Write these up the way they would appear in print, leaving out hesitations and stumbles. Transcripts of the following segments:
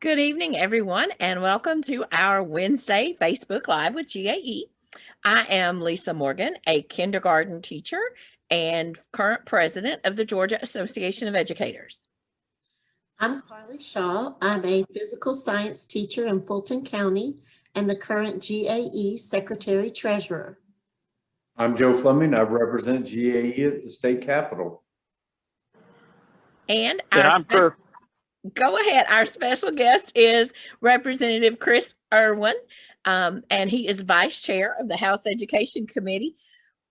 Good evening, everyone, and welcome to our Wednesday Facebook Live with GAE. I am Lisa Morgan, a kindergarten teacher and current president of the Georgia Association of Educators. I'm Carly Shaw. I'm a physical science teacher in Fulton County and the current GAE Secretary Treasurer. I'm Joe Fleming. I represent GAE at the state capitol. And I'm Chris. Go ahead. Our special guest is Representative Chris Irwin, and he is Vice Chair of the House Education Committee.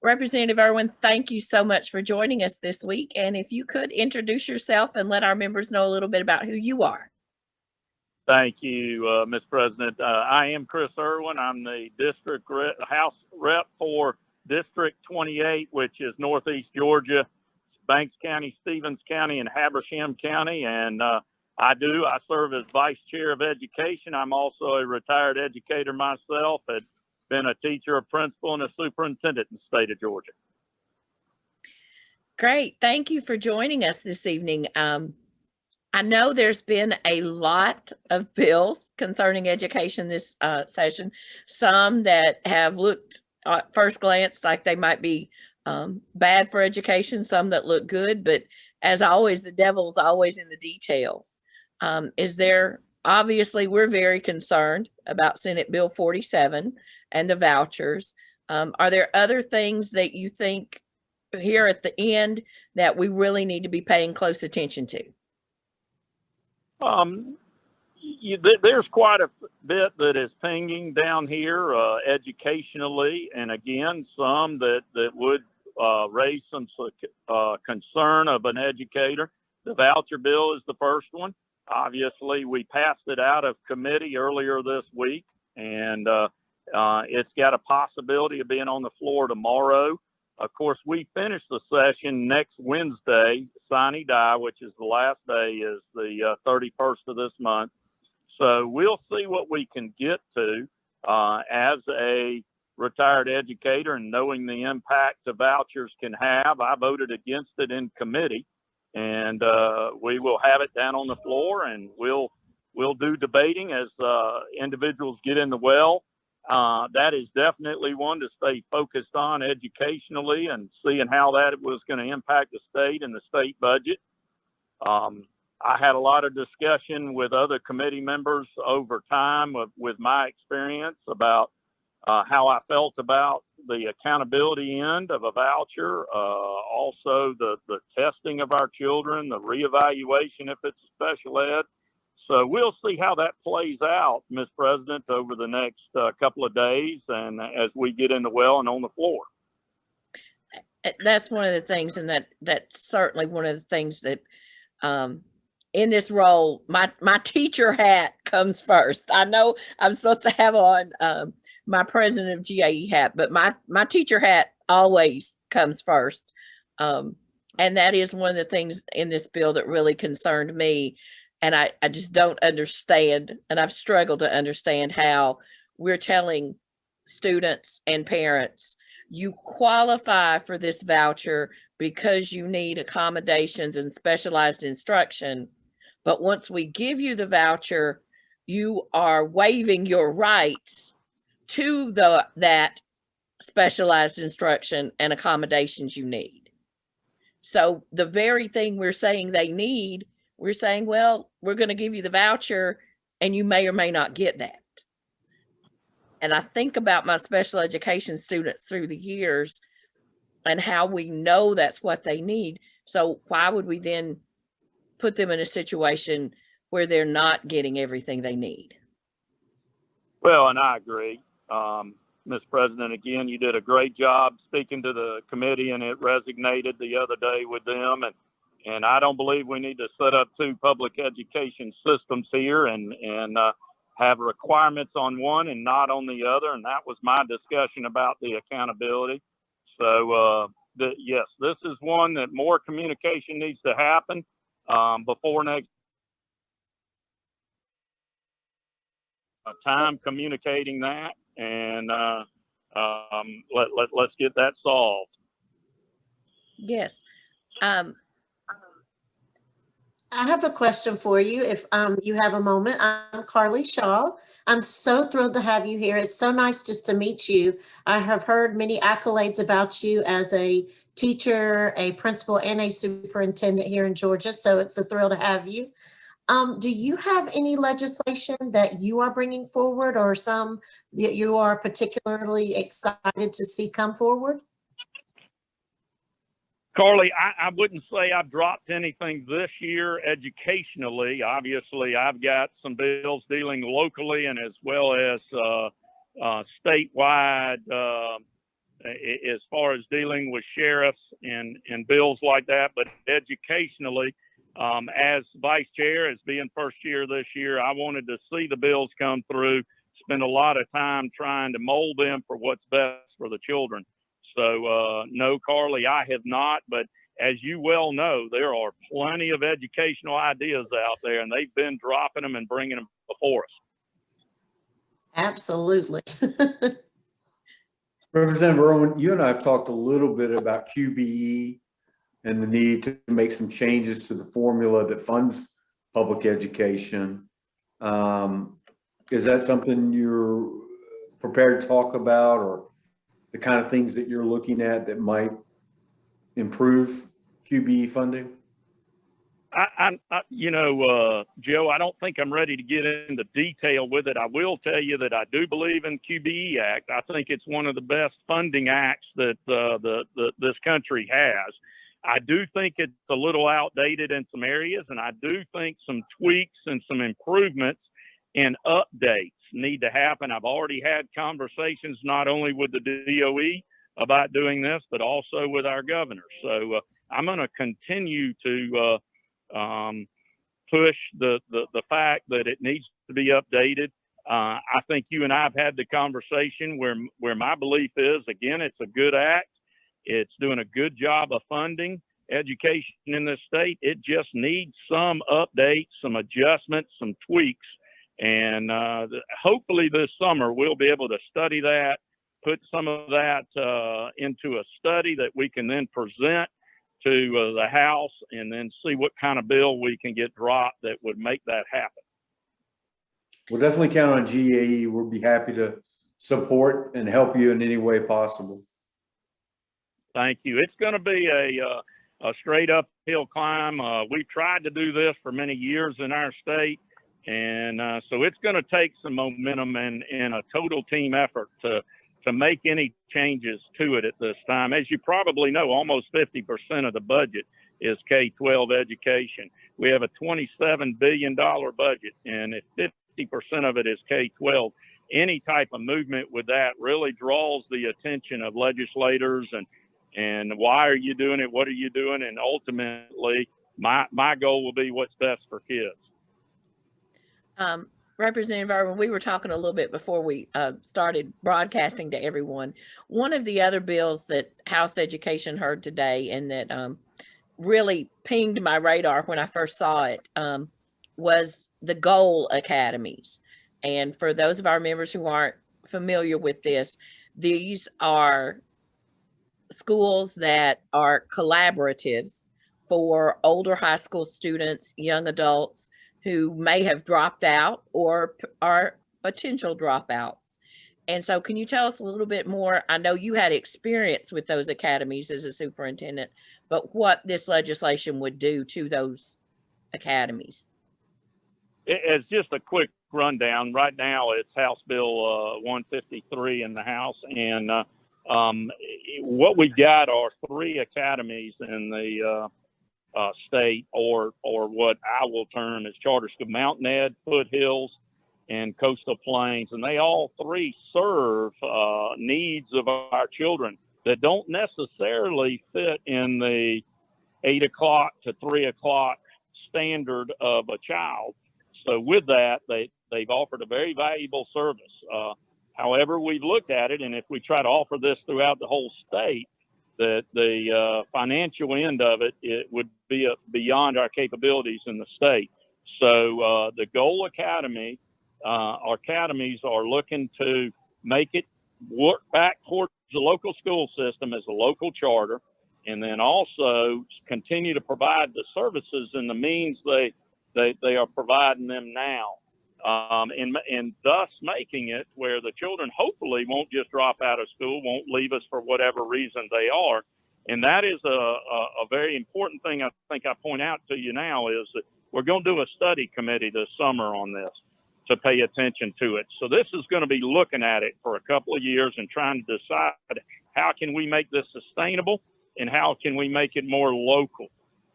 Representative Irwin, thank you so much for joining us this week. And if you could introduce yourself and let our members know a little bit about who you are. Thank you, Ms. President. I am Chris Irwin. I'm the House Rep for District 28, which is Northeast Georgia, Banks County, Stevens County, and Habersham County. And I serve as Vice Chair of Education. I'm also a retired educator myself. I've been a teacher, a principal, and a superintendent in the state of Georgia. Great. Thank you for joining us this evening. I know there's been a lot of bills concerning education this session, some that have looked at first glance like they might be bad for education, some that look good, but as always, the devil's always in the details. Obviously, we're very concerned about Senate Bill 47 and the vouchers. Are there other things that you think here at the end that we really need to be paying close attention to? There's quite a bit that is pinging down here educationally, and again, some that would raise some concern of an educator. The voucher bill is the first one. Obviously, we passed it out of committee earlier this week, and it's got a possibility of being on the floor tomorrow. Of course, we finish the session next Wednesday, sine die, which is the last day, is the 31st of this month. So we'll see what we can get to as a retired educator, and knowing the impact the vouchers can have. I voted against it in committee, and we will have it down on the floor, and we'll do debating as individuals get in the well. That is definitely one to stay focused on educationally and seeing how that was going to impact the state and the state budget. I had a lot of discussion with other committee members over time with my experience about how I felt about the accountability end of a voucher, also the testing of our children, the reevaluation if it's special ed. So we'll see how that plays out, Ms. President, over the next couple of days and as we get in the well and on the floor. That's one of the things, and that's certainly one of the things that in this role, my teacher hat comes first. I know I'm supposed to have on my president of GAE hat, but my teacher hat always comes first. And that is one of the things in this bill that really concerned me. And I just don't understand, and I've struggled to understand how we're telling students and parents, you qualify for this voucher because you need accommodations and specialized instruction. But once we give you the voucher, you are waiving your rights to that specialized instruction and accommodations you need. So the very thing we're saying they need, we're saying, well, we're going to give you the voucher and you may or may not get that. And I think about my special education students through the years and how we know that's what they need. So why would we then put them in a situation where they're not getting everything they need? Well, and I agree. Ms. President, again, you did a great job speaking to the committee, and it resonated the other day with them. And I don't believe we need to set up two public education systems here and have requirements on one and not on the other. And that was my discussion about the accountability. So, yes, this is one that more communication needs to happen before next time communicating that. And let's get that solved. Yes. I have a question for you if you have a moment. I'm Carly Shaw. I'm so thrilled to have you here. It's so nice just to meet you. I have heard many accolades about you as a teacher, a principal, and a superintendent here in Georgia. So it's a thrill to have you. Do you have any legislation that you are bringing forward or some that you are particularly excited to see come forward? Carly, I wouldn't say I've dropped anything this year educationally. Obviously, I've got some bills dealing locally and as well as statewide as far as dealing with sheriffs and bills like that. But educationally, as vice chair, as being first year this year, I wanted to see the bills come through, spend a lot of time trying to mold them for what's best for the children. So, no, Carly, I have not. But as you well know, there are plenty of educational ideas out there, and they've been dropping them and bringing them before us. Absolutely. Representative Irwin, you and I have talked a little bit about QBE and the need to make some changes to the formula that funds public education. Is that something you're prepared to talk about, or the kind of things that you're looking at that might improve QBE funding? Joe, I don't think I'm ready to get into detail with it. I will tell you that I do believe in QBE Act. I think it's one of the best funding acts that this country has. I do think it's a little outdated in some areas, and I do think some tweaks and some improvements and updates need to happen. I've already had conversations not only with the DOE about doing this, but also with our governor. So I'm going to continue to push the fact that it needs to be updated. I think you and I have had the conversation where my belief is, again, it's a good act. It's doing a good job of funding education in this state. It just needs some updates, some adjustments, some tweaks. And hopefully this summer we'll be able to study that, put some of that into a study that we can then present to the House, and then see what kind of bill we can get dropped that would make that happen. We'll definitely count on GAE. We'll be happy to support and help you in any way possible. Thank you. It's going to be a straight uphill climb. We've tried to do this for many years in our state. And so it's going to take some momentum and a total team effort to make any changes to it at this time. As you probably know, almost 50% of the budget is K-12 education. We have a $27 billion budget, and if 50% of it is K-12, any type of movement with that really draws the attention of legislators and why are you doing it? What are you doing? And ultimately, my goal will be what's best for kids. Representative Irwin, we were talking a little bit before we started broadcasting to everyone. One of the other bills that House Education heard today and that really pinged my radar when I first saw it was the goal academies. And for those of our members who aren't familiar with this, these are schools that are collaboratives for older high school students, young adults who may have dropped out or are potential dropouts. And so can you tell us a little bit more? I know you had experience with those academies as a superintendent, but what this legislation would do to those academies. As just a quick rundown, right now it's House Bill 153 in the House, and what we've got are 3 academies in the state, or what I will term as charter school: Mountain Ed, Foothills, and Coastal Plains. And they all 3 serve needs of our children that don't necessarily fit in the 8 o'clock to 3 o'clock standard of a child. So with that, they've offered a very valuable service. However, we've looked at it, and if we try to offer this throughout the whole state, that the financial end of it would be beyond our capabilities in the state. So the Goal Academy, our academies are looking to make it work back towards the local school system as a local charter, and then also continue to provide the services and the means they are providing them now. And thus making it where the children hopefully won't just drop out of school, won't leave us for whatever reason they are. And that is a very important thing I think I point out to you now is that we're going to do a study committee this summer on this to pay attention to it. So this is going to be looking at it for a couple of years and trying to decide how can we make this sustainable and how can we make it more local.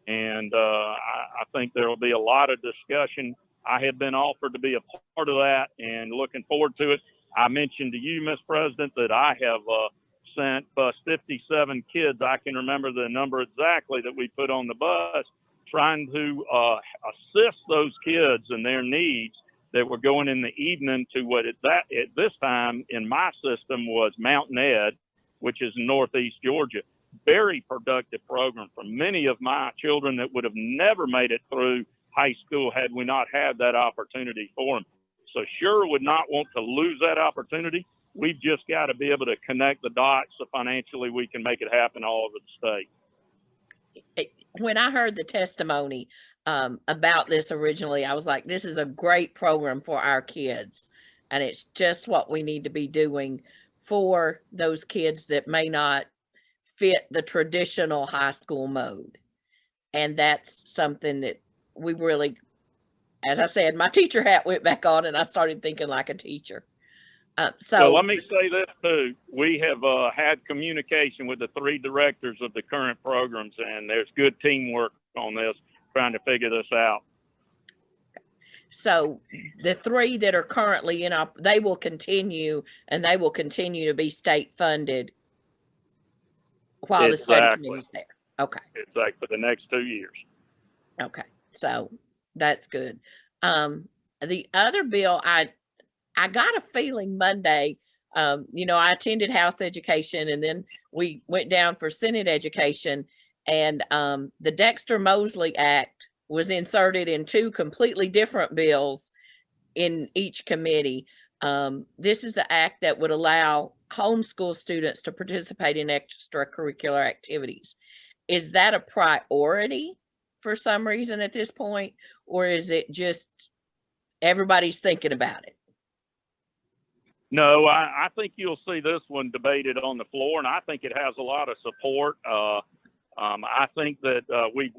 And I think there will be a lot of discussion. I have been offered to be a part of that and looking forward to it. I mentioned to you, Ms. President, that I have sent 57 kids. I can remember the number exactly that we put on the bus, trying to assist those kids and their needs that were going in the evening to what at this time in my system was Mountain Ed, which is in Northeast Georgia. Very productive program for many of my children that would have never made it through high school had we not had that opportunity for them. So sure would not want to lose that opportunity. We've just got to be able to connect the dots so financially we can make it happen all over the state. When I heard the testimony about this originally, I was like, this is a great program for our kids. And it's just what we need to be doing for those kids that may not fit the traditional high school mode. And that's something that we really, as I said, my teacher hat went back on and I started thinking like a teacher. So let me say this too. We have had communication with the 3 directors of the current programs, and there's good teamwork on this, trying to figure this out. So the 3 that are currently in, they will continue, and they will continue to be state funded while the study committee's there. Okay. Exactly, for the next 2 years. Okay, so that's good. The other bill, I got a feeling Monday, I attended House Education and then we went down for Senate Education, and the Dexter-Mosley Act was inserted in 2 completely different bills in each committee. This is the act that would allow homeschool students to participate in extracurricular activities. Is that a priority for some reason at this point, or is it just everybody's thinking about it? No, I think you'll see this one debated on the floor, and I think it has a lot of support. I think that we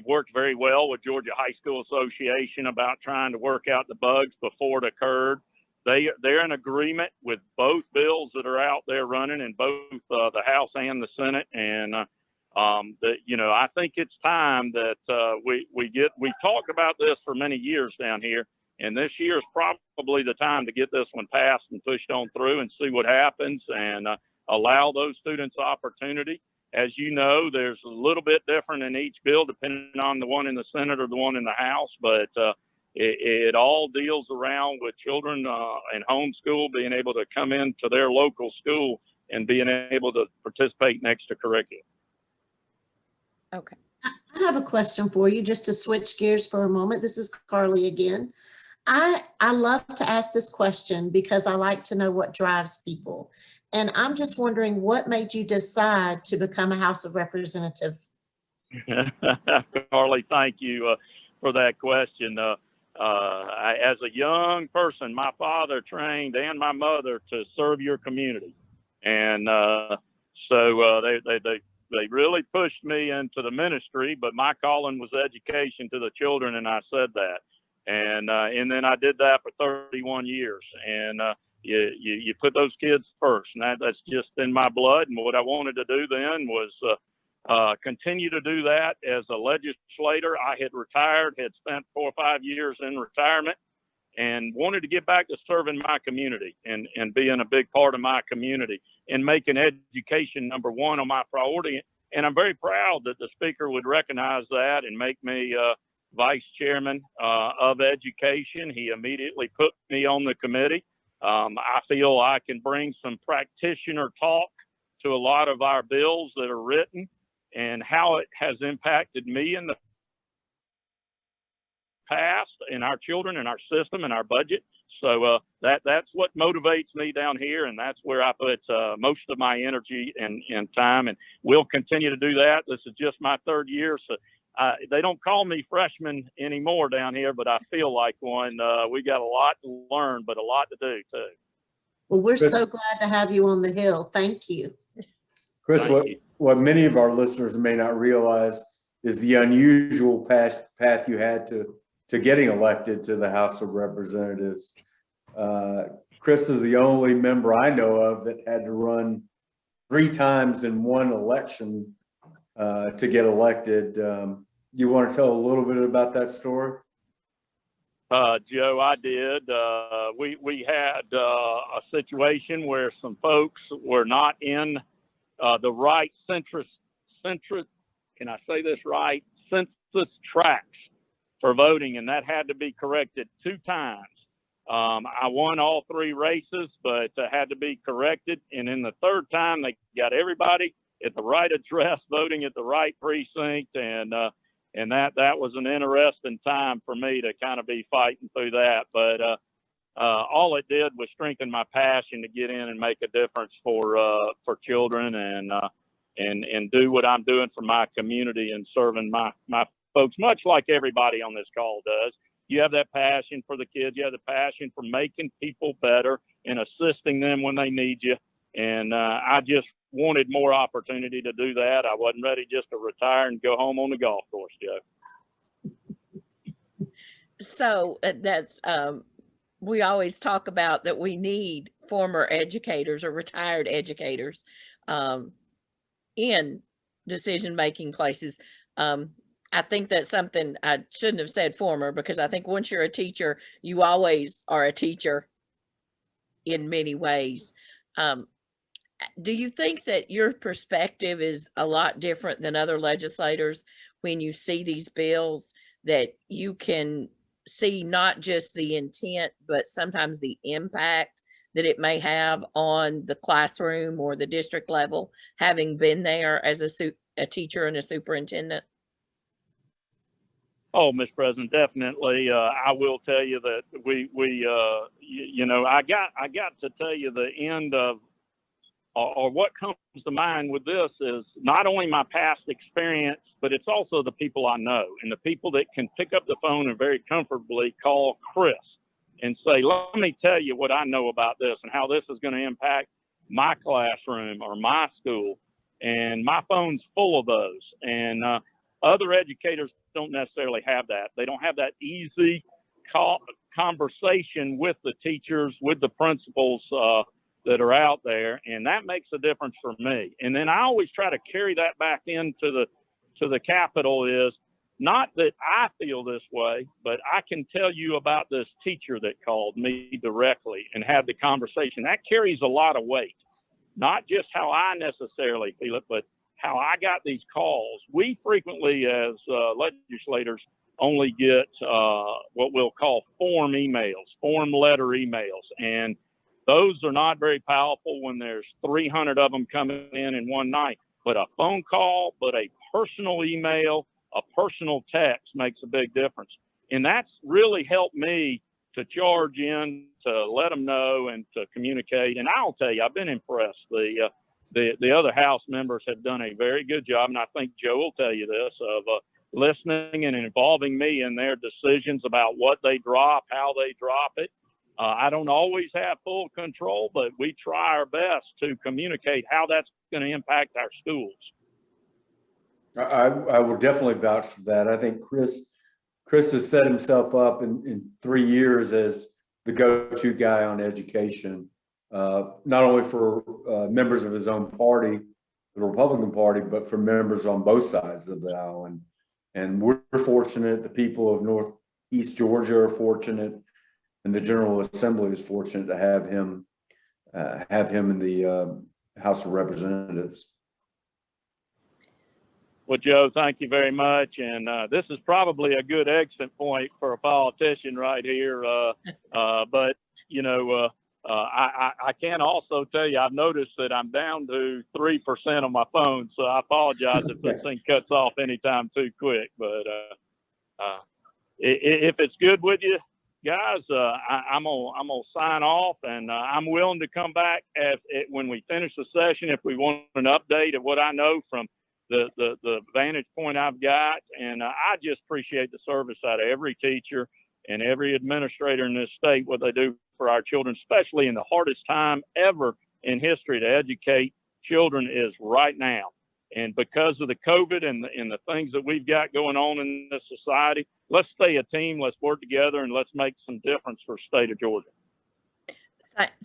worked very well with Georgia High School Association about trying to work out the bugs before it occurred. They're in agreement with both bills that are out there running in both the House and the Senate, and I think it's time that we talked about this for many years down here. And this year is probably the time to get this one passed and pushed on through and see what happens and allow those students opportunity. As you know, there's a little bit different in each bill depending on the one in the Senate or the one in the House, but it all deals around with children and homeschool being able to come into their local school and being able to participate in extracurricular. Okay. I have a question for you, just to switch gears for a moment. This is Carly again. I love to ask this question because I like to know what drives people. And I'm just wondering, what made you decide to become a House of Representative? Carly, thank you for that question. As a young person, my father trained and my mother to serve your community. And so they really pushed me into the ministry, but my calling was education to the children, and I said that. And then I did that for 31 years. And you put those kids first, and that's just in my blood. And what I wanted to do then was continue to do that as a legislator. I had retired, had spent 4 or 5 years in retirement, and wanted to get back to serving my community and being a big part of my community and making education number 1 on my priority. And I'm very proud that the speaker would recognize that and make me vice chairman of education. He immediately put me on the committee. I feel I can bring some practitioner talk to a lot of our bills that are written and how it has impacted me in the past, in our children, in our system, in our budget. So that's what motivates me down here, and that's where I put most of my energy and time, and we'll continue to do that. This is just my third year, so they don't call me freshman anymore down here, but I feel like one. We got a lot to learn, but a lot to do too. Well, we're Chris- so glad to have you on the Hill. Thank you. Chris, Thank you. what many of our listeners may not realize is the unusual path you had to getting elected to the House of Representatives. Chris is the only member I know of that had to run 3 times in one election to get elected. You want to tell a little bit about that story? Joe, I did. We had a situation where some folks were not in the right census, can I say this right? Census tracks for voting, and that had to be corrected 2 times. I won all 3 races, but had to be corrected. And in the 3rd time, they got everybody at the right address, voting at the right precinct, and that was an interesting time for me to kind of be fighting through that. But all it did was strengthen my passion to get in and make a difference for children and do what I'm doing for my community and serving my folks, much like everybody on this call does. You have that passion for the kids. You have the passion for making people better and assisting them when they need you. And I just wanted more opportunity to do that. I wasn't ready just to retire and go home on the golf course, Joe. So that's, we always talk about that we need former educators or retired educators in decision-making places. I think that's something I shouldn't have said former, because I think once you're a teacher, you always are a teacher in many ways. Do you think that your perspective is a lot different than other legislators when you see these bills, that you can see not just the intent, but sometimes the impact that it may have on the classroom or the district level, having been there as a teacher and a superintendent? Oh, Mr. President, definitely. I will tell you that I got to tell you the end of, or what comes to mind with this is not only my past experience, but it's also the people I know and the people that can pick up the phone and very comfortably call Chris and say, let me tell you what I know about this and how this is going to impact my classroom or my school. And my phone's full of those. And other educators don't necessarily have that. They don't have that easy conversation with the teachers, with the principals that are out there, and that makes a difference for me. And then I always try to carry that back into the Capitol, is not that I feel this way, but I can tell you about this teacher that called me directly and had the conversation. That carries a lot of weight, not just how I necessarily feel it, but how I got these calls. We frequently, as legislators, only get what we'll call form letter emails. And those are not very powerful when there's 300 of them coming in one night. But a phone call, but a personal email, a personal text makes a big difference. And that's really helped me to charge in, to let them know and to communicate. And I'll tell you, I've been impressed. The other House members have done a very good job, and I think Joe will tell you this, of listening and involving me in their decisions about what they drop, how they drop it. I don't always have full control, but we try our best to communicate how that's going to impact our schools. I will definitely vouch for that. I think Chris has set himself up in 3 years as the go-to guy on education. Not only for members of his own party, the Republican Party, but for members on both sides of the aisle. And we're fortunate, the people of Northeast Georgia are fortunate, and the General Assembly is fortunate to have him in the House of Representatives. Well, Joe, thank you very much. And this is probably a good exit point for a politician right here. But, I can also tell you, I've noticed that I'm down to 3% on my phone. So I apologize if this thing cuts off anytime too quick. But if it's good with you, guys, I'm gonna sign off, and I'm willing to come back when we finish the session if we want an update of what I know from the vantage point I've got. And I just appreciate the service out of every teacher and every administrator in this state, what they do for our children, especially in the hardest time ever in history to educate children is right now. And because of the COVID and the things that we've got going on in this society, let's stay a team, let's work together, and let's make some difference for the state of Georgia.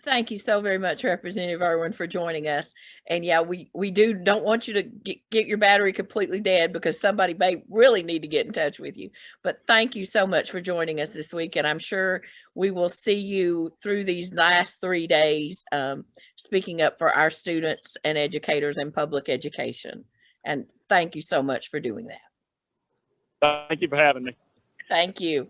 Thank you so very much, Representative Irwin, for joining us. And yeah, we don't want you to get your battery completely dead, because somebody may really need to get in touch with you. But thank you so much for joining us this week. And I'm sure we will see you through these last 3 days, speaking up for our students and educators in public education. And thank you so much for doing that. Thank you for having me. Thank you.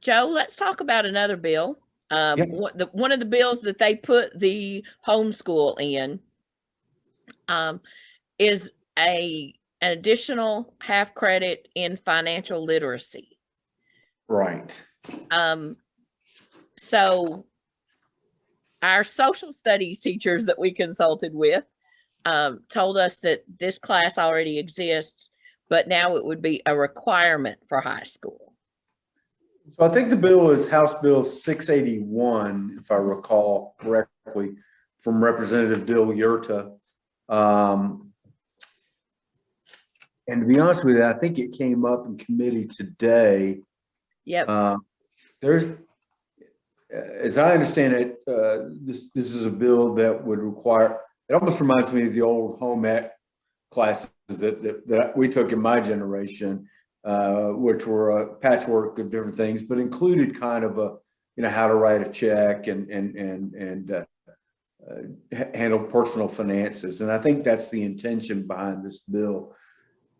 Joe, let's talk about another bill. One of the bills that they put the homeschool in is an additional half credit in financial literacy. Right. So our social studies teachers that we consulted with told us that this class already exists, but now it would be a requirement for high school. So I think the bill is House Bill 681, if I recall correctly, from Representative Bill Yurta. And to be honest with you, I think it came up in committee today. Yep. There's, as I understand it, this is a bill that would require, it almost reminds me of the old home ec classes that we took in my generation, which were a patchwork of different things, but included kind of a, how to write a check and handle personal finances. And I think that's the intention behind this bill.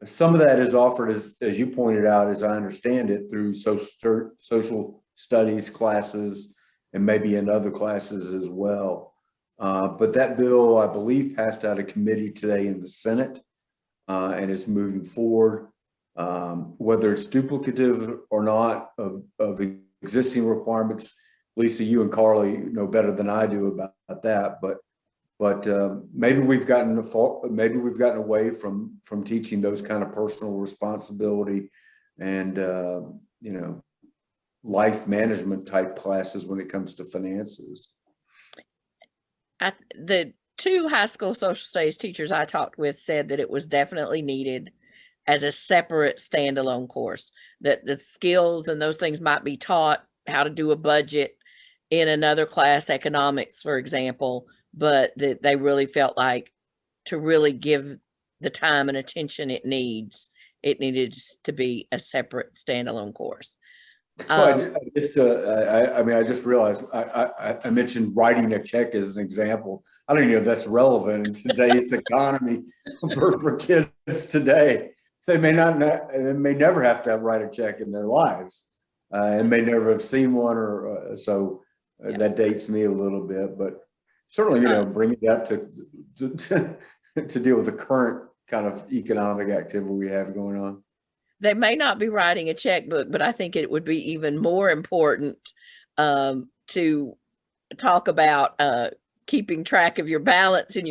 Some of that is offered, as you pointed out, as I understand it, through social studies classes and maybe in other classes as well. But that bill, I believe, passed out of committee today in the Senate and is moving forward. Whether it's duplicative or not of existing requirements, Lisa, you and Carly know better than I do about that. But maybe we've gotten away from teaching those kind of personal responsibility and life management type classes when it comes to finances. The 2 high school social studies teachers I talked with said that it was definitely needed as a separate standalone course, that the skills and those things might be taught, how to do a budget in another class, economics, for example, but that they really felt like to really give the time and attention it needed to be a separate standalone course. I just realized I mentioned writing a check as an example. I don't even know if that's relevant in today's economy for kids today. They may never have to write a check in their lives, and may never have seen one, or that dates me a little bit. But certainly, bring it up to deal with the current kind of economic activity we have going on. They may not be writing a checkbook, but I think it would be even more important to talk about keeping track of your balance in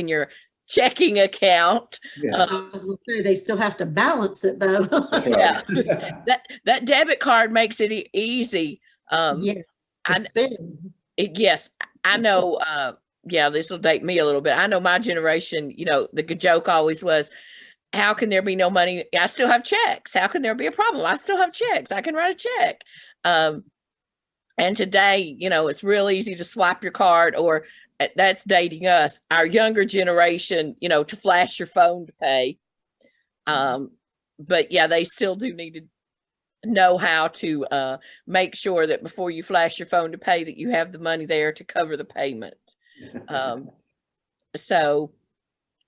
your checking account. Yeah. I was going to say they still have to balance it though. Yeah, that debit card makes it easy. Yes, I know. Yeah, this will date me a little bit. I know my generation. The joke always was, how can there be no money? I still have checks. How can there be a problem? I still have checks. I can write a check. And today, it's real easy to swipe your card, or that's dating us. Our younger generation, to flash your phone to pay. But yeah, they still do need to know how to make sure that before you flash your phone to pay, that you have the money there to cover the payment.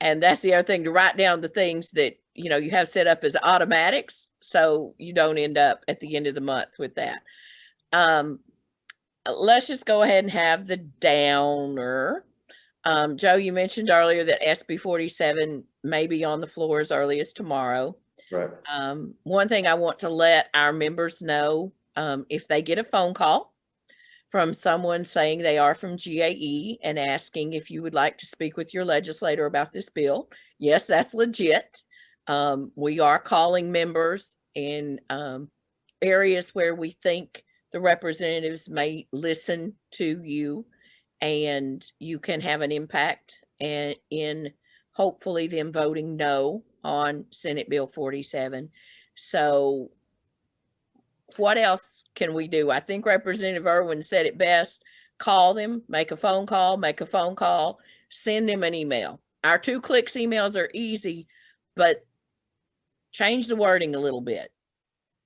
And that's the other thing, to write down the things that, you have set up as automatics, so you don't end up at the end of the month with that. Let's just go ahead and have the downer. Joe, you mentioned earlier that SB 47 may be on the floor as early as tomorrow. Right. One thing I want to let our members know, if they get a phone call from someone saying they are from GAE and asking if you would like to speak with your legislator about this bill, yes, that's legit. We are calling members in areas where we think the representatives may listen to you, and you can have an impact and in hopefully them voting no on Senate Bill 47. So what else can we do? I think Representative Irwin said it best. Call them, make a phone call, send them an email. Our 2 clicks emails are easy, but change the wording a little bit.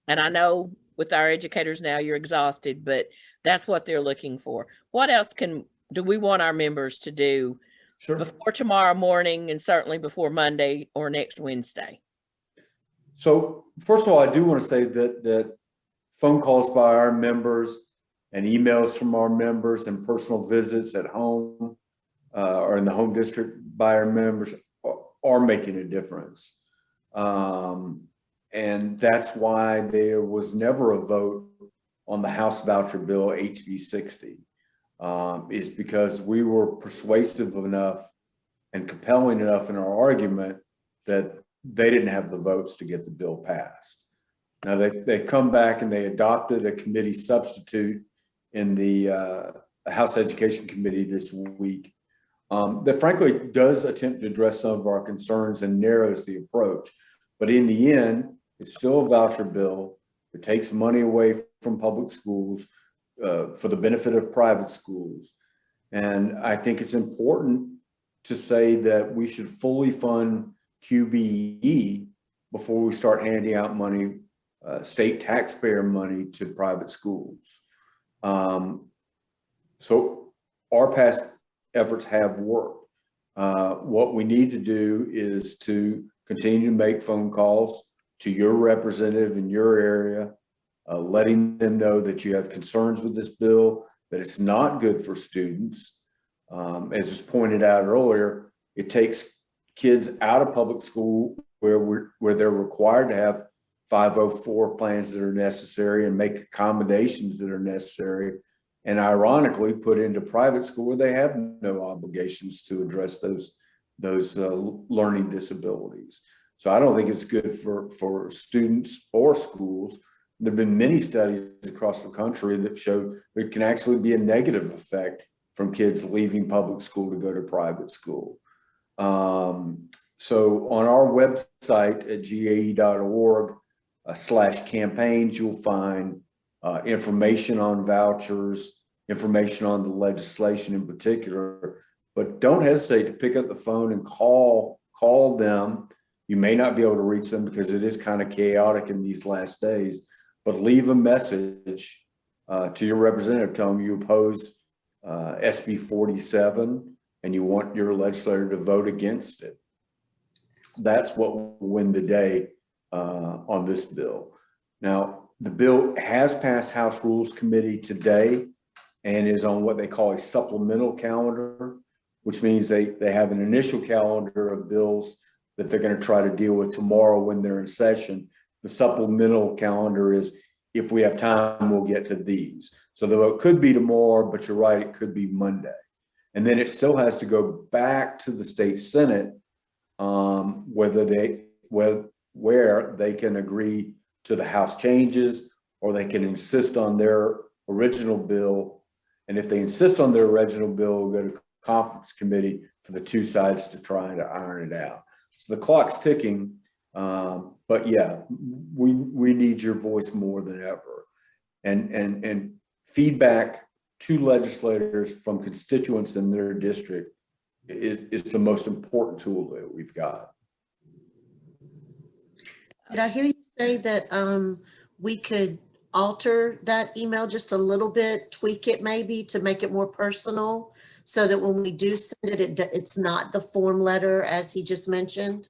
And I know with our educators now, you're exhausted, but that's what they're looking for. What else do we want our members to do Sure. before tomorrow morning and certainly before Monday or next Wednesday? So first of all, I do want to say that phone calls by our members and emails from our members and personal visits at home or in the home district by our members are making a difference. And that's why there was never a vote on the House voucher bill HB 60, is because we were persuasive enough and compelling enough in our argument that they didn't have the votes to get the bill passed. Now they've come back and they adopted a committee substitute in the House Education Committee this week that frankly does attempt to address some of our concerns and narrows the approach. But in the end, it's still a voucher bill. It takes money away from public schools for the benefit of private schools. And I think it's important to say that we should fully fund QBE before we start handing out money, state taxpayer money to private schools. So our past efforts have worked. What we need to do is to continue to make phone calls to your representative in your area, letting them know that you have concerns with this bill, that it's not good for students. As was pointed out earlier, it takes kids out of public school where they're required to have 504 plans that are necessary and make accommodations that are necessary, and ironically put into private school where they have no obligations to address those learning disabilities. So I don't think it's good for students or schools. There have been many studies across the country that show there can actually be a negative effect from kids leaving public school to go to private school. So on our website at gae.org/campaigns, you'll find information on vouchers, information on the legislation in particular, but don't hesitate to pick up the phone and call them. You may not be able to reach them because it is kind of chaotic in these last days, but leave a message to your representative, tell them you oppose SB 47 and you want your legislator to vote against it. That's what will win the day on this bill. Now, the bill has passed House Rules Committee today and is on what they call a supplemental calendar, which means they have an initial calendar of bills that they're going to try to deal with tomorrow when they're in session. The supplemental calendar is, if we have time, we'll get to these. So the vote could be tomorrow, but you're right, it could be Monday. And then it still has to go back to the state Senate, where they can agree to the House changes, or they can insist on their original bill. And if they insist on their original bill, we'll go to conference committee for the two sides to try to iron it out. So the clock's ticking, but yeah, we need your voice more than ever. And feedback to legislators from constituents in their district is the most important tool that we've got. Did I hear you say that we could alter that email just a little bit, tweak it maybe to make it more personal, so that when we do send it, it's not the form letter as he just mentioned?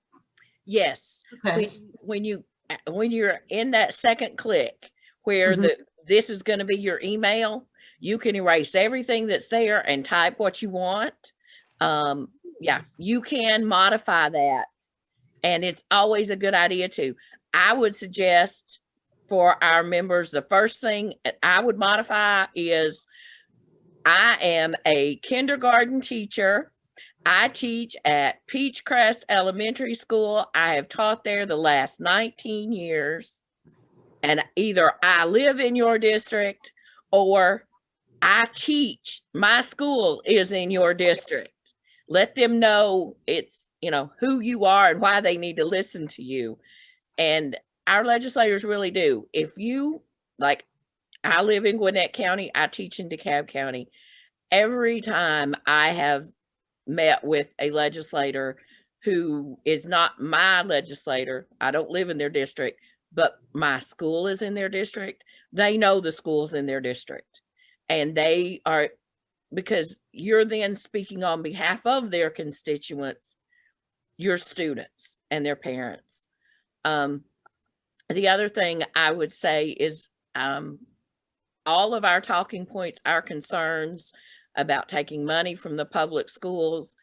Yes. Okay. When you're in that second click where this is going to be your email, you can erase everything that's there and type what you want. Yeah, you can modify that. And it's always a good idea to. I would suggest for our members, the first thing I would modify is I am a kindergarten teacher. I teach at Peachcrest Elementary School. I have taught there the last 19 years. And either I live in your district or I teach, my school is in your district. Let them know it's, who you are and why they need to listen to you. And our legislators really do. If you, like, I live in Gwinnett County, I teach in DeKalb County. Every time I have met with a legislator who is not my legislator, I don't live in their district, but my school is in their district, they know the school's in their district. And they are, because you're then speaking on behalf of their constituents, your students and their parents. The other thing I would say is all of our talking points, our concerns about taking money from the public schools,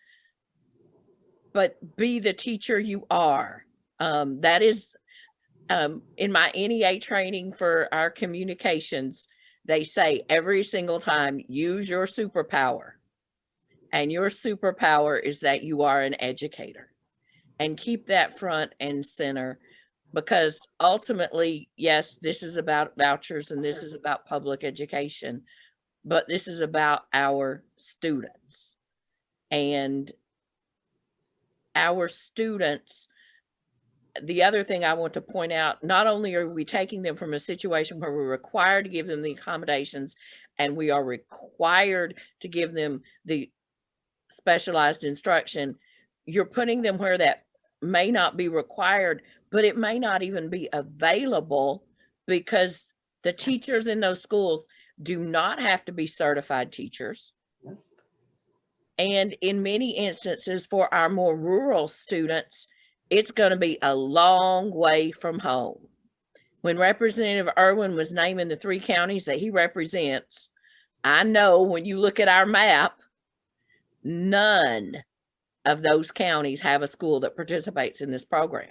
but be the teacher you are. That is, in my NEA training for our communications, they say every single time, use your superpower. And your superpower is that you are an educator. And keep that front and center, because ultimately, yes, this is about vouchers and this is about public education, but this is about our students. And our students, the other thing I want to point out, not only are we taking them from a situation where we're required to give them the accommodations and we are required to give them the specialized instruction, you're putting them where that may not be required, but it may not even be available, because the teachers in those schools do not have to be certified teachers. And in many instances, for our more rural students, it's going to be a long way from home. When Representative Irwin was naming the 3 counties that he represents, I know when you look at our map, none of those counties have a school that participates in this program.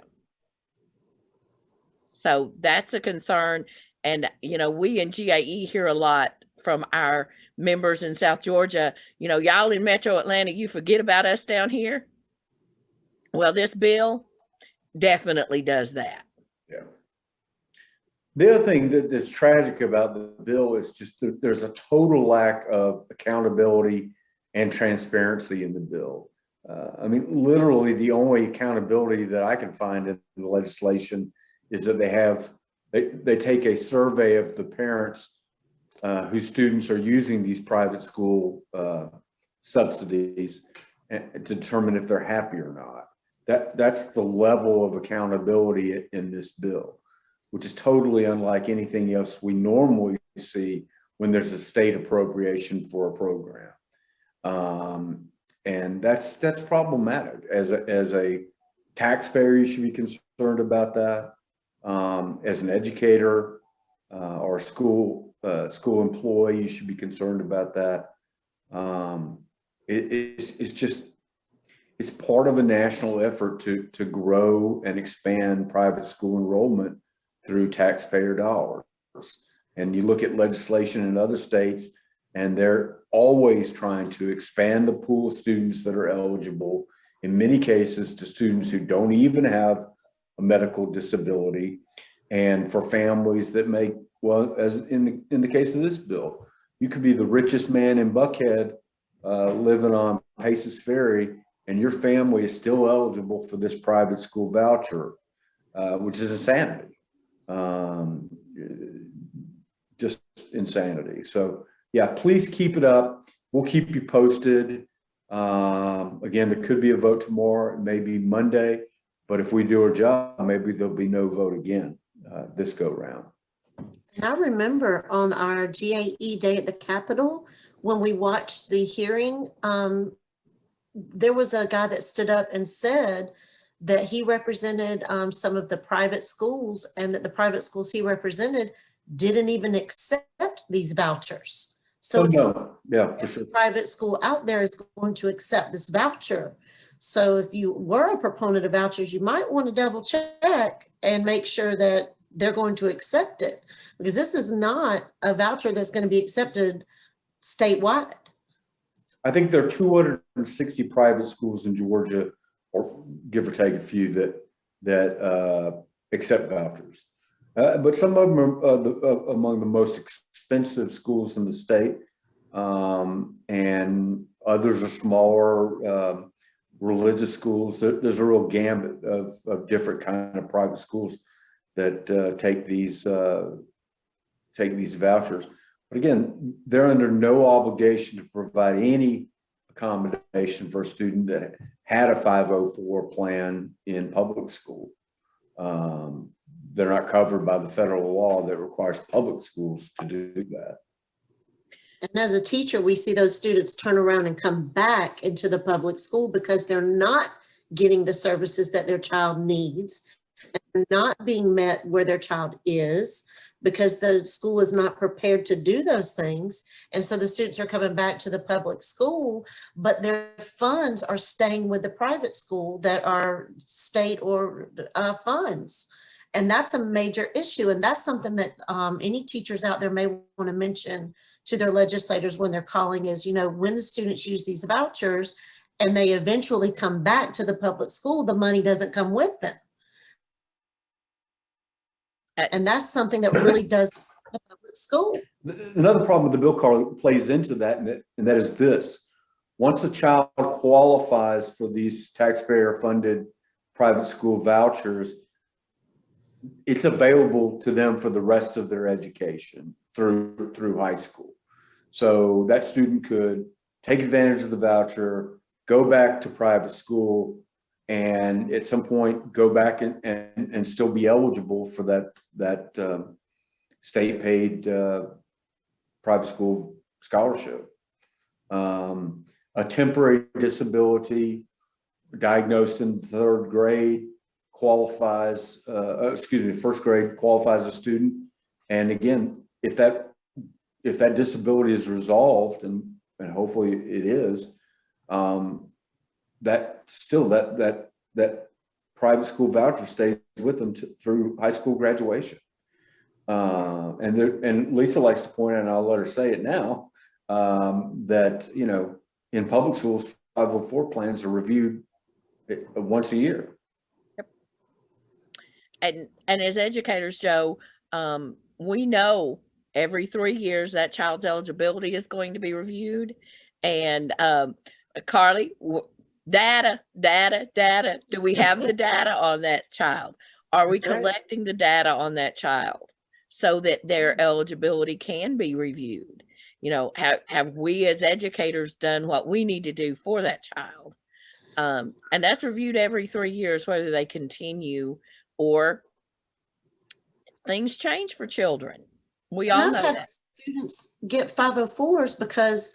So that's a concern. And, we in GAE hear a lot from our members in South Georgia, y'all in Metro Atlanta, you forget about us down here. Well, this bill definitely does that. Yeah. The other thing that's tragic about the bill is just that there's a total lack of accountability and transparency in the bill. Literally the only accountability that I can find in the legislation is that they take a survey of the parents whose students are using these private school subsidies and to determine if they're happy or not. That's the level of accountability in this bill, which is totally unlike anything else we normally see when there's a state appropriation for a program. And that's problematic. As a taxpayer, you should be concerned about that. As an educator or school employee, you should be concerned about that. It's part of a national effort to grow and expand private school enrollment through taxpayer dollars. And you look at legislation in other states, and they're always trying to expand the pool of students that are eligible, in many cases to students who don't even have a medical disability, and for families that make, well, as in the case of this bill, you could be the richest man in Buckhead living on Paces Ferry, and your family is still eligible for this private school voucher, which is insanity. Just insanity. So yeah, please keep it up. We'll keep you posted. Again, there could be a vote tomorrow, maybe Monday, but if we do our job, maybe there'll be no vote again this go round. And I remember on our GAE day at the Capitol, when we watched the hearing, there was a guy that stood up and said that he represented some of the private schools, and that the private schools he represented didn't even accept these vouchers. So it's no, yeah, for every sure. private school out there is going to accept this voucher. So if you were a proponent of vouchers, you might want to double check and make sure that they're going to accept it, because this is not a voucher that's going to be accepted statewide. I think there are 260 private schools in Georgia, or give or take a few, that accept vouchers. But some of them are among the most expensive schools in the state, and others are smaller religious schools. There's a real gambit of different kind of private schools that take these vouchers. But again, they're under no obligation to provide any accommodation for a student that had a 504 plan in public school. They're not covered by the federal law that requires public schools to do that. And as a teacher, we see those students turn around and come back into the public school because they're not getting the services that their child needs, and they're not being met where their child is, because the school is not prepared to do those things. And so the students are coming back to the public school, but their funds are staying with the private school that are state or funds. And that's a major issue. And that's something that any teachers out there may want to mention to their legislators when they're calling is, when the students use these vouchers and they eventually come back to the public school, the money doesn't come with them. And that's something that really does the public school. Another problem with the bill, Carly, plays into that, and that is this. Once a child qualifies for these taxpayer-funded private school vouchers, it's available to them for the rest of their education through high school. So that student could take advantage of the voucher, go back to private school, and at some point go back and still be eligible for that state paid private school scholarship. A temporary disability diagnosed in third grade qualifies, first grade qualifies a student. And again, if that disability is resolved, and hopefully it is, that private school voucher stays with them through high school graduation. And Lisa likes to point out, and I'll let her say it now, that in public schools, 504 plans are reviewed once a year. And as educators, Joe, we know every 3 years that child's eligibility is going to be reviewed. And Carly, data. Do we have the data on that child? Are we collecting the data on that child so that their eligibility can be reviewed? Have we as educators done what we need to do for that child? And that's reviewed every 3 years, whether they continue or things change for children. We all know that. Students get 504s because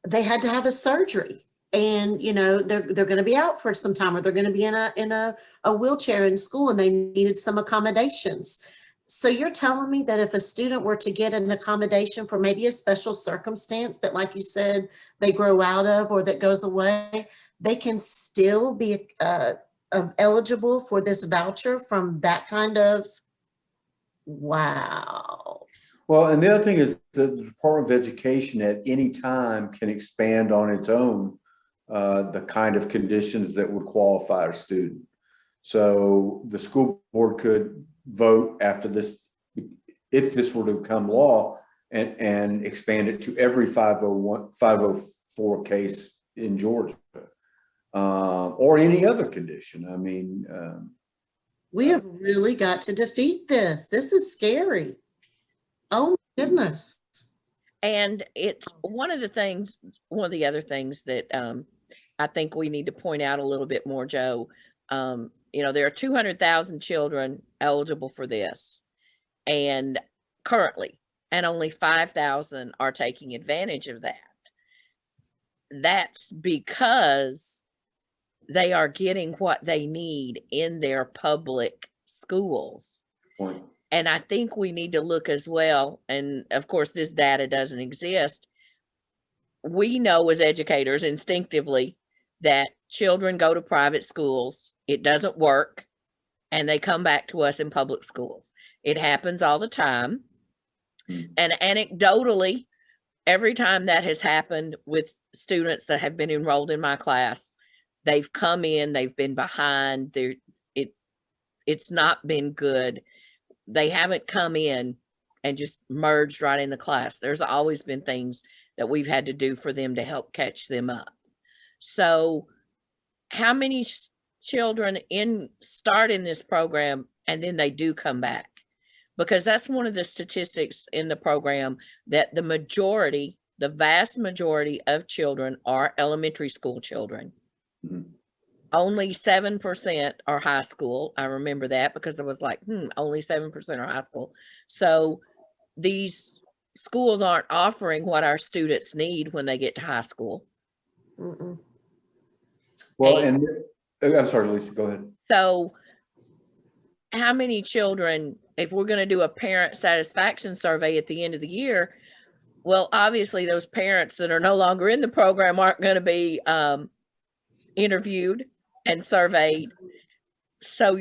they had to have a surgery, and they're going to be out for some time, or they're going to be in a wheelchair in school, and they needed some accommodations. So you're telling me that if a student were to get an accommodation for maybe a special circumstance that, like you said, they grow out of or that goes away, they can still be eligible for this voucher from that kind of, wow. Well, and the other thing is that the Department of Education at any time can expand on its own the kind of conditions that would qualify a student. So the school board could vote after this, if this were to become law, and expand it to every 504 case in Georgia, or any other condition. I mean, we have really got to defeat this. This is scary. Oh my goodness. And it's one of the other things that I think we need to point out a little bit more, Joe. There are 200,000 children eligible for this, and currently, and only 5,000 are taking advantage of that. That's because they are getting what they need in their public schools. point. And I think we need to look as well, and of course this data doesn't exist, we know as educators instinctively that children go to private schools, it doesn't work, and they come back to us in public schools. It happens all the time. And anecdotally, every time that has happened with students that have been enrolled in my class, they've come in, they've been behind, it's not been good. They haven't come in and just merged right in the class. There's always been things that we've had to do for them to help catch them up. So how many children start in this program and then they do come back? Because that's one of the statistics in the program, that the vast majority of children are elementary school children. Mhm. Only 7% are high school. I remember that because I was like, only 7% are high school. So these schools aren't offering what our students need when they get to high school. Mm-mm. Well, and I'm sorry, Lisa, go ahead. So how many children, if we're going to do a parent satisfaction survey at the end of the year, well, obviously those parents that are no longer in the program aren't going to be interviewed and surveyed. So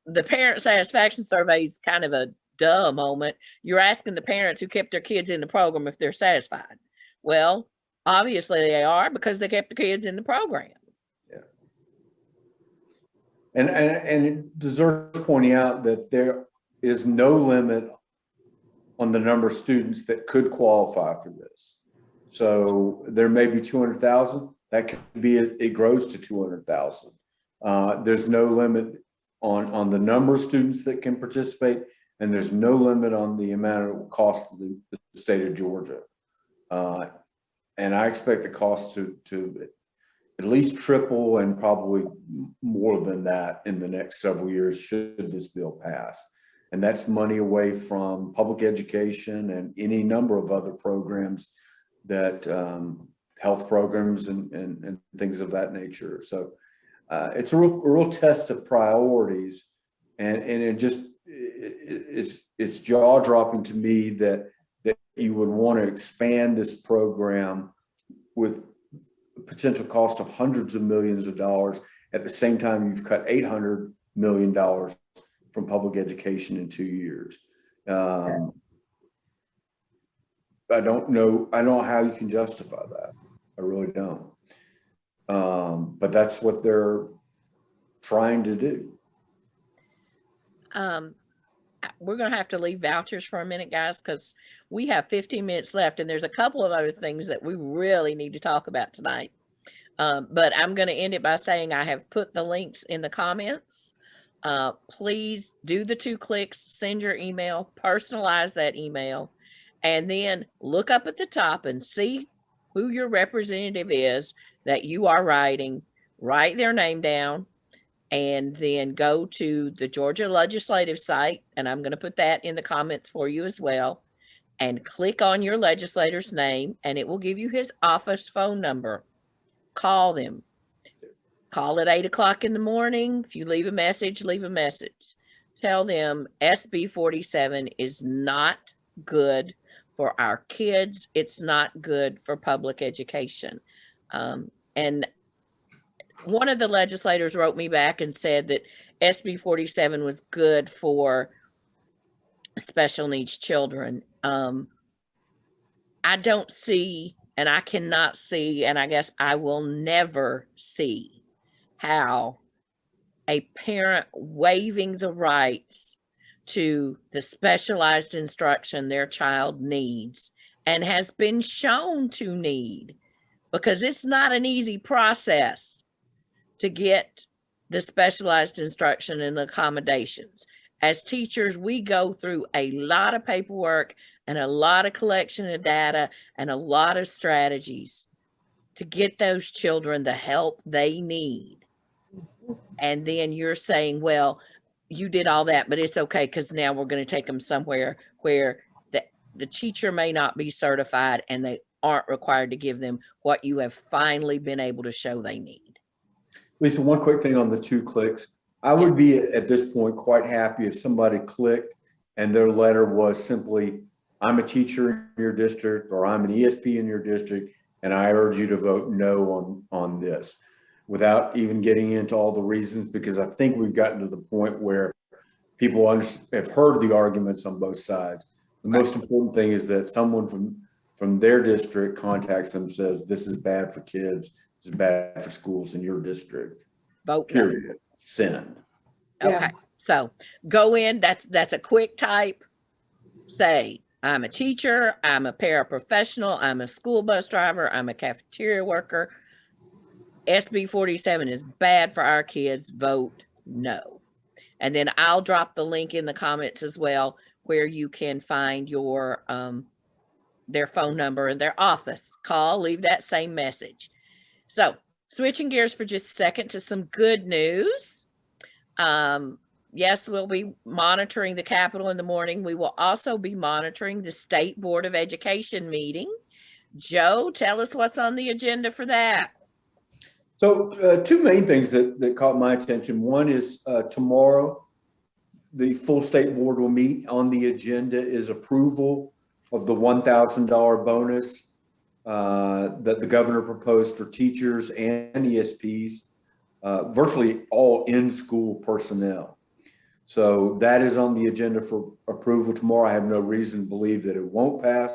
the parent satisfaction survey is kind of a duh moment. You're asking the parents who kept their kids in the program if they're satisfied. Well, obviously they are, because they kept the kids in the program. And it deserves pointing out that there is no limit on the number of students that could qualify for this. So there may be 200,000, that could be, it grows to 200,000. There's no limit on the number of students that can participate, and there's no limit on the amount it will cost the state of Georgia. And I expect the cost to at least triple, and probably more than that in the next several years should this bill pass. And that's money away from public education and any number of other programs that health programs and things of that nature. So it's a real test of priorities, and it's jaw dropping to me that you would want to expand this program with potential cost of hundreds of millions of dollars at the same time you've cut $800 million from public education in 2 years. I don't know how you can justify that. I really don't. But that's what they're trying to do. We're going to have to leave vouchers for a minute, guys, because we have 15 minutes left, and there's a couple of other things that we really need to talk about tonight. But I'm going to end it by saying I have put the links in the comments. Please do the 2 clicks, send your email, personalize that email, and then look up at the top and see who your representative is that you are writing. Write their name down, and then go to the Georgia legislative site, and I'm going to put that in the comments for you as well, and click on your legislator's name, and it will give you his office phone number. Call them. Call at 8 o'clock in the morning. If you leave a message, leave a message. Tell them SB 47 is not good for our kids. It's not good for public education. And one of the legislators wrote me back and said that SB 47 was good for special needs children. I don't see, and I cannot see, and I guess I will never see how a parent waiving the rights to the specialized instruction their child needs and has been shown to need, because it's not an easy process to get the specialized instruction and accommodations. As teachers, we go through a lot of paperwork and a lot of collection of data and a lot of strategies to get those children the help they need. And then you're saying, well, you did all that, but it's okay because now we're going to take them somewhere where the teacher may not be certified and they aren't required to give them what you have finally been able to show they need. Lisa, one quick thing on the 2 clicks. I would be at this point quite happy if somebody clicked and their letter was simply, I'm a teacher in your district, or I'm an ESP in your district, and I urge you to vote no on this, without even getting into all the reasons, because I think we've gotten to the point where people have heard the arguments on both sides. The most important thing is that someone from their district contacts them, says, this is bad for kids, this is bad for schools in your district. Vote no. Period. Send. Yeah. Okay, so go in, that's a quick type. Say, I'm a teacher, I'm a paraprofessional, I'm a school bus driver, I'm a cafeteria worker. SB 47 is bad for our kids, vote no. And then I'll drop the link in the comments as well, where you can find your their phone number and their office. Call, leave that same message. So switching gears for just a second to some good news. Yes, we'll be monitoring the Capitol in the morning. We will also be monitoring the State Board of Education meeting. Joe, tell us what's on the agenda for that. So two main things that caught my attention. One is tomorrow, the full state board will meet. On the agenda is approval of the $1,000 bonus that the governor proposed for teachers and ESPs, virtually all in-school personnel. So that is on the agenda for approval tomorrow. I have no reason to believe that it won't pass.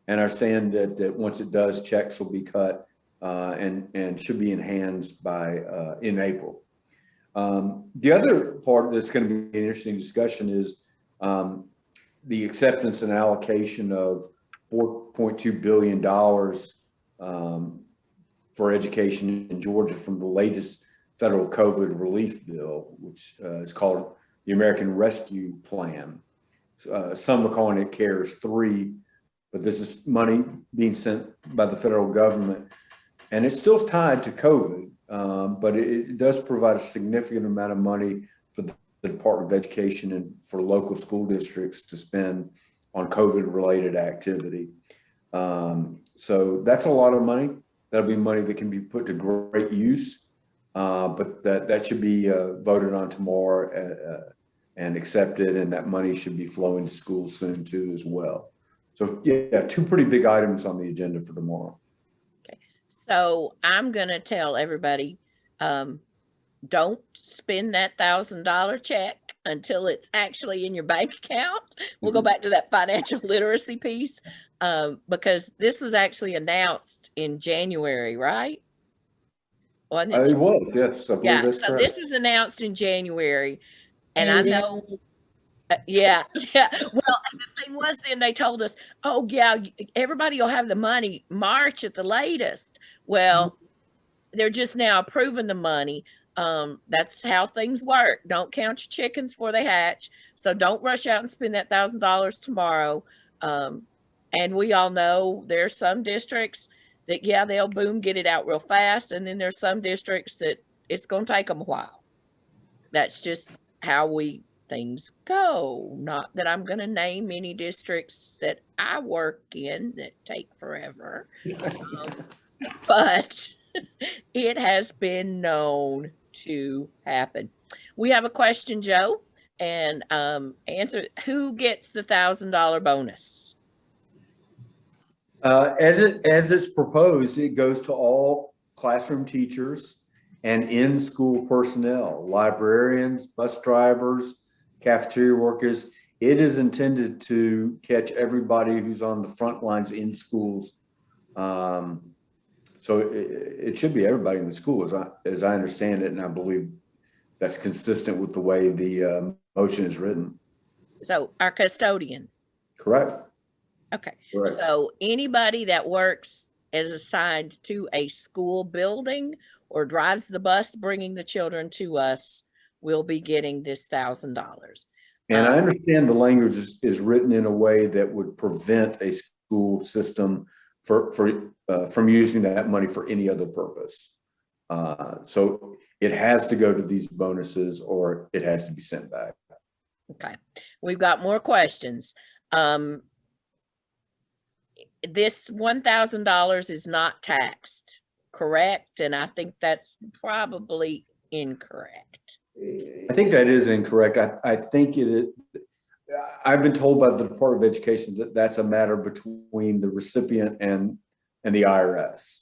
And I understand that once it does, checks will be cut and should be in hands by in April. The other part that's going to be an interesting discussion is the acceptance and allocation of $4.2 billion for education in Georgia from the latest federal COVID relief bill, which is called the American Rescue Plan. Some are calling it CARES 3, but this is money being sent by the federal government, and it's still tied to COVID, but it does provide a significant amount of money for the Department of Education and for local school districts to spend on COVID-related activity. So that's a lot of money. That'll be money that can be put to great use, but that should be voted on tomorrow and accepted, and that money should be flowing to schools soon too as well. So yeah, two pretty big items on the agenda for tomorrow. Okay, so I'm gonna tell everybody, don't spend that $1,000 check until it's actually in your bank account. We'll go back to that financial literacy piece, because this was actually announced in January, right? Wasn't it? It was, yes. I believe Yeah, that's so correct. this was announced in January, and I And then- know, yeah. Well, and the thing was, then they told us, oh yeah, everybody will have the money March at the latest. Well, they're just now approving the money. That's how things work. Don't count your chickens before they hatch. So don't rush out and spend that $1,000 tomorrow. And we all know there's some districts that, yeah, they'll boom, get it out real fast. And then there's some districts that it's going to take them a while. That's just how things go. Not that I'm going to name any districts that I work in that take forever. But it has been known to happen. We have a question, Joe, and answer, who gets the $1,000 bonus? As it's proposed, it goes to all classroom teachers and in-school personnel, librarians, bus drivers, cafeteria workers. It is intended to catch everybody who's on the front lines in schools. So it should be everybody in the school, as I understand it, and I believe that's consistent with the way the motion is written. So our custodians. Correct. Okay. Correct. So anybody that works as assigned to a school building or drives the bus bringing the children to us will be getting this $1,000. And I understand the language is written in a way that would prevent a school system from using that money for any other purpose. So it has to go to these bonuses or it has to be sent back. Okay. We've got more questions. This $1,000 is not taxed, correct? And I think that's probably incorrect. I think that is incorrect. I think I've been told by the Department of Education that that's a matter between the recipient and the IRS.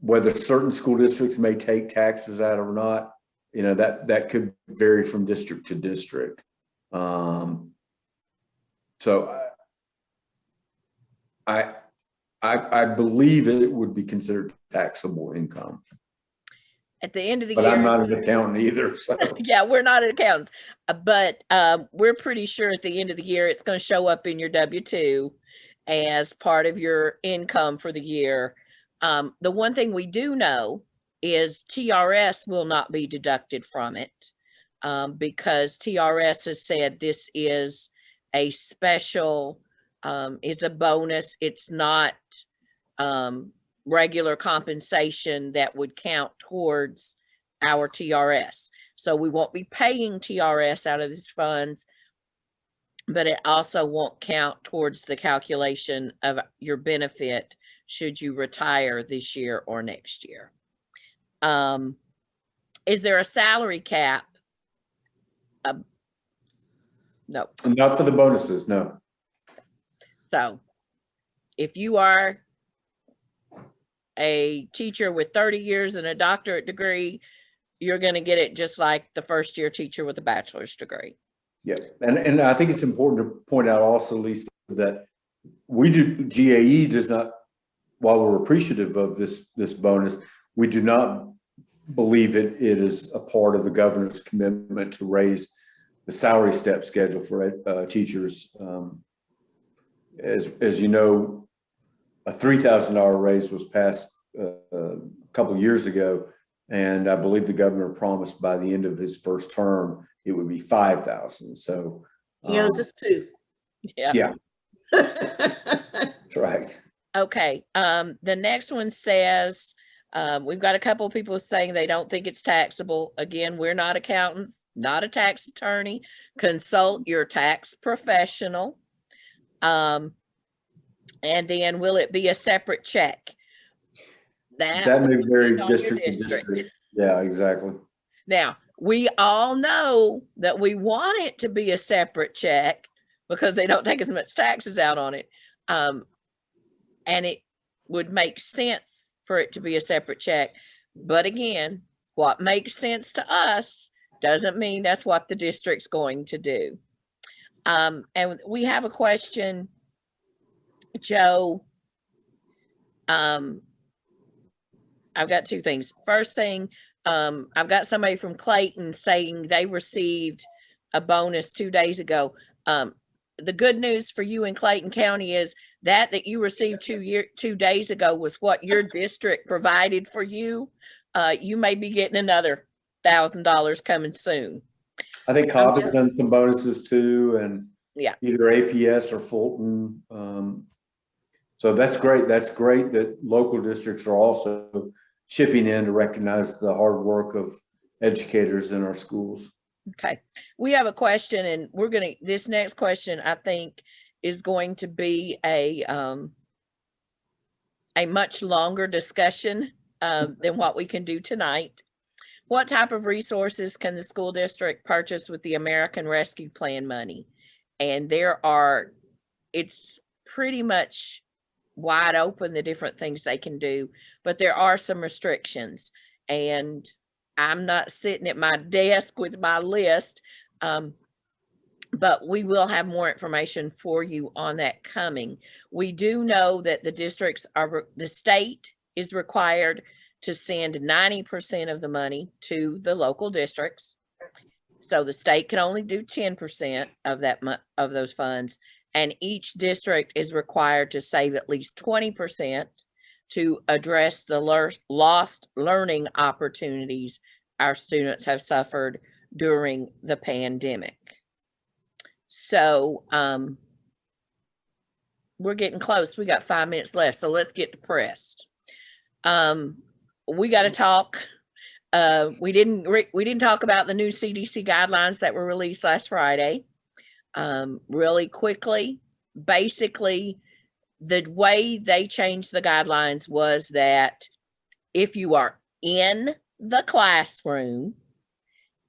Whether certain school districts may take taxes out or not, that could vary from district to district. So I believe it would be considered taxable income. At the end of the But year. I'm not an accountant either, so. Yeah, we're not accountants, but we're pretty sure at the end of the year, it's going to show up in your W-2 as part of your income for the year. The one thing we do know is TRS will not be deducted from it because TRS has said this is a special, it's a bonus. It's not regular compensation that would count towards our TRS. So we won't be paying TRS out of these funds, but it also won't count towards the calculation of your benefit should you retire this year or next year. Is there a salary cap? No. Not for the bonuses, no. So if you are a teacher with 30 years and a doctorate degree, you're going to get it just like the first year teacher with a bachelor's degree. Yeah, and I think it's important to point out also, Lisa, that GAE does not, while we're appreciative of this bonus, we do not believe it is a part of the governor's commitment to raise the salary step schedule for teachers. As you know, a $3,000 raise was passed a couple of years ago, and I believe the governor promised by the end of his first term it would be 5,000. So He owes us two. Yeah. That's right. Okay. The next one says, we've got a couple of people saying they don't think it's taxable. Again, we're not accountants, not a tax attorney. Consult your tax professional. And then will it be a separate check? That may vary depend on your district to district. Yeah, exactly. Now, we all know that we want it to be a separate check because they don't take as much taxes out on it. And it would make sense for it to be a separate check. But again, what makes sense to us doesn't mean that's what the district's going to do. And we have a question, Joe. I've got two things. First thing, I've got somebody from Clayton saying they received a bonus 2 days ago. The good news for you in Clayton County is that you received 2 days ago was what your district provided for you. You may be getting another $1,000 coming soon. I think Cobb has done some bonuses too, and yeah, either APS or Fulton. So that's great. That's great that local districts are also chipping in to recognize the hard work of educators in our schools. Okay. We have a question, and this next question, I think, is going to be a much longer discussion than what we can do tonight. What type of resources can the school district purchase with the American Rescue Plan money? And it's pretty much wide open, the different things they can do, but there are some restrictions. And I'm not sitting at my desk with my list, but we will have more information for you on that coming. We do know that the state is required to send 90% of the money to the local districts. So the state can only do 10% of those funds, and each district is required to save at least 20% to address the lost learning opportunities our students have suffered during the pandemic. So we're getting close. We got 5 minutes left, so let's get depressed. We got to talk. We didn't talk about the new CDC guidelines that were released last Friday. Really quickly, basically, the way they changed the guidelines was that if you are in the classroom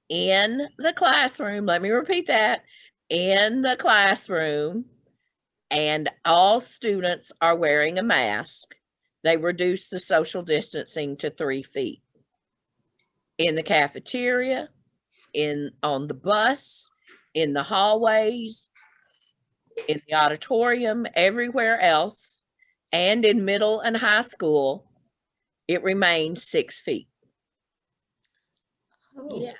in the classroom, let me repeat that, in the classroom, and all students are wearing a mask, they reduce the social distancing to 3 feet. In the cafeteria, on the bus, in the hallways, in the auditorium, everywhere else, and in middle and high school, it remains 6 feet. Oh, Yeah.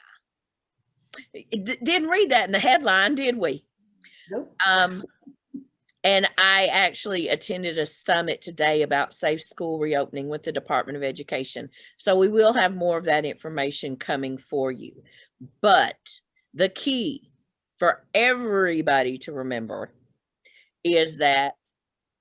Didn't read that in the headline, did we? nope. And I actually attended a summit today about safe school reopening with the Department of Education. So we will have more of that information coming for you. But the key for everybody to remember is that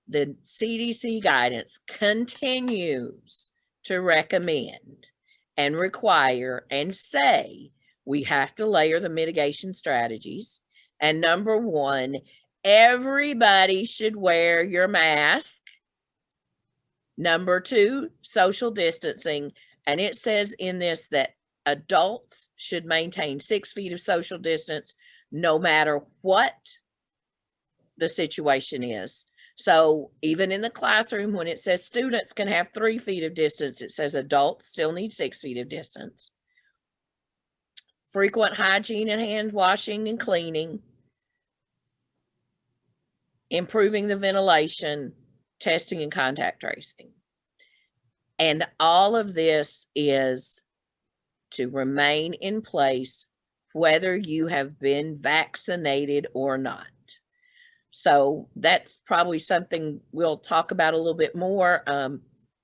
the CDC guidance continues to recommend and require and say we have to layer the mitigation strategies. And number one, everybody should wear your mask. Number two, social distancing. And it says in this that adults should maintain 6 feet of social distance no matter what the situation is. So even in the classroom, when it says students can have 3 feet of distance, it says adults still need 6 feet of distance. Frequent hygiene and hand washing and cleaning. Improving the ventilation, testing and contact tracing. And all of this is to remain in place whether you have been vaccinated or not. So that's probably something we'll talk about a little bit more,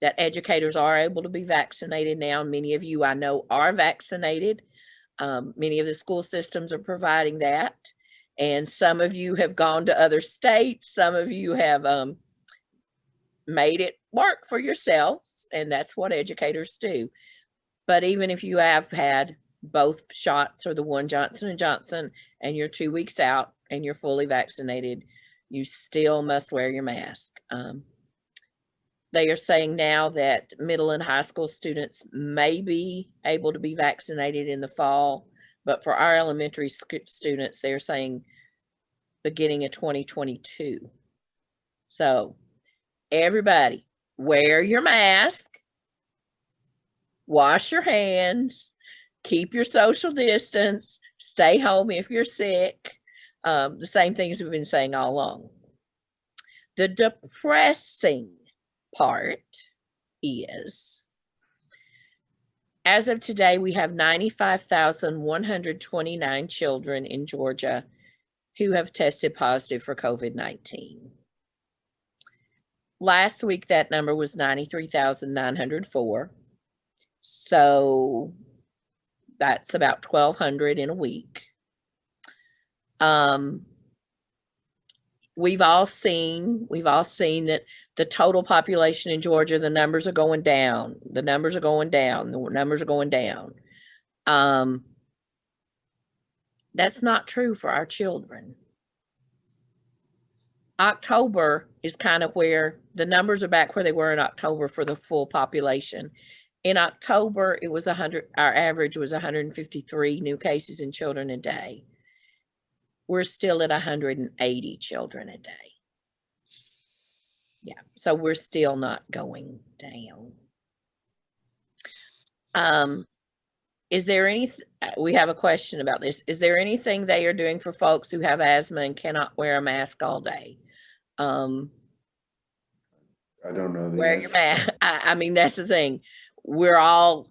that educators are able to be vaccinated now. Many of you I know are vaccinated. Many of the school systems are providing that. And some of you have gone to other states. Some of you have made it work for yourselves, and that's what educators do. But even if you have had both shots or the one Johnson & Johnson and you're 2 weeks out and you're fully vaccinated, you still must wear your mask. They are saying now that middle and high school students may be able to be vaccinated in the fall, but for our elementary students, they're saying beginning of 2022. So everybody, wear your mask, wash your hands, keep your social distance, stay home if you're sick. The same things we've been saying all along. The depressing part is, as of today, we have 95,129 children in Georgia who have tested positive for COVID-19. Last week, that number was 93,904. So that's about 1,200 in a week. We've all seen that the total population in Georgia, the numbers are going down. The numbers are going down. The numbers are going down. That's not true for our children. October is kind of where the numbers are back where they were in October for the full population. In October, it was 100, our average was 153 new cases in children a day. We're still at 180 children a day. Yeah, so we're still not going down. Is there any, we have a question about this. Is there anything they are doing for folks who have asthma and cannot wear a mask all day? I don't know. Wear your mask. I mean, that's the thing. We're all,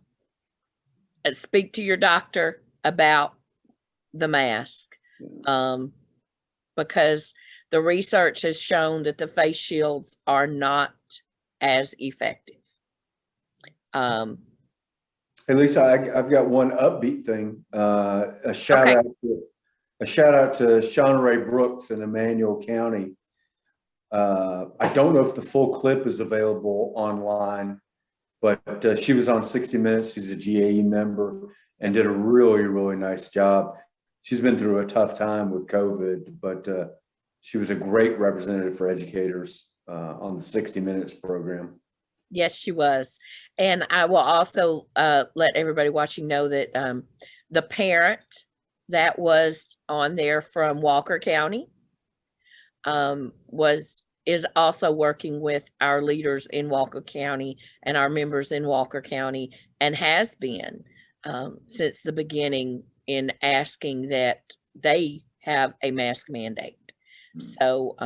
speak to your doctor about the mask. Because the research has shown that the face shields are not as effective. Hey, Lisa, I've got one upbeat thing. A shout out to Shauna Ray Brooks in Emmanuel County. I don't know if the full clip is available online, but she was on 60 Minutes. She's a GAE member and did a really, really nice job. She's been through a tough time with COVID, but she was a great representative for educators on the 60 Minutes program. Yes, she was. And I will also let everybody watching know that The parent that was on there from Walker County is also working with our leaders in Walker County and our members in Walker County, and has been since the beginning, in asking that they have a mask mandate. So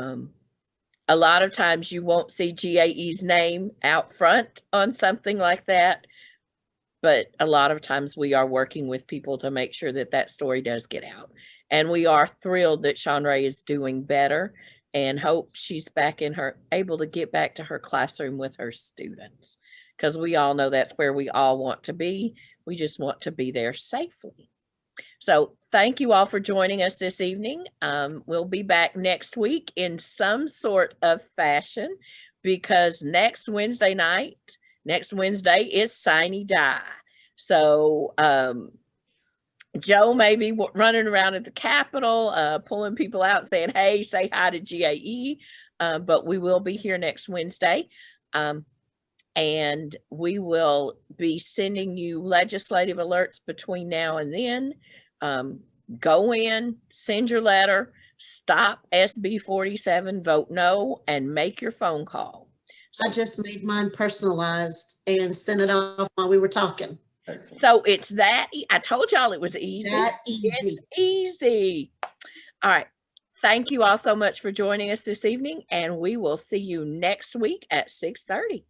a lot of times you won't see GAE's name out front on something like that, but a lot of times we are working with people to make sure that that story does get out. And we are thrilled that Sean Ray is doing better, and hope she's able to get back to her classroom with her students, because we all know that's where we all want to be. We just want to be there safely. So thank you all for joining us this evening. We'll be back next week in some sort of fashion, because next Wednesday is Sine Die. So Joe may be running around at the Capitol, pulling people out, saying, hey, say hi to GAE. But we will be here next Wednesday. And we will be sending you legislative alerts between now and then. Go in, send your letter, stop SB 47, vote no, and make your phone call. I just made mine personalized and sent it off while we were talking. Excellent. So it's that, I told y'all it was easy. That easy. It's easy. All right. Thank you all so much for joining us this evening, and we will see you next week at 6:30.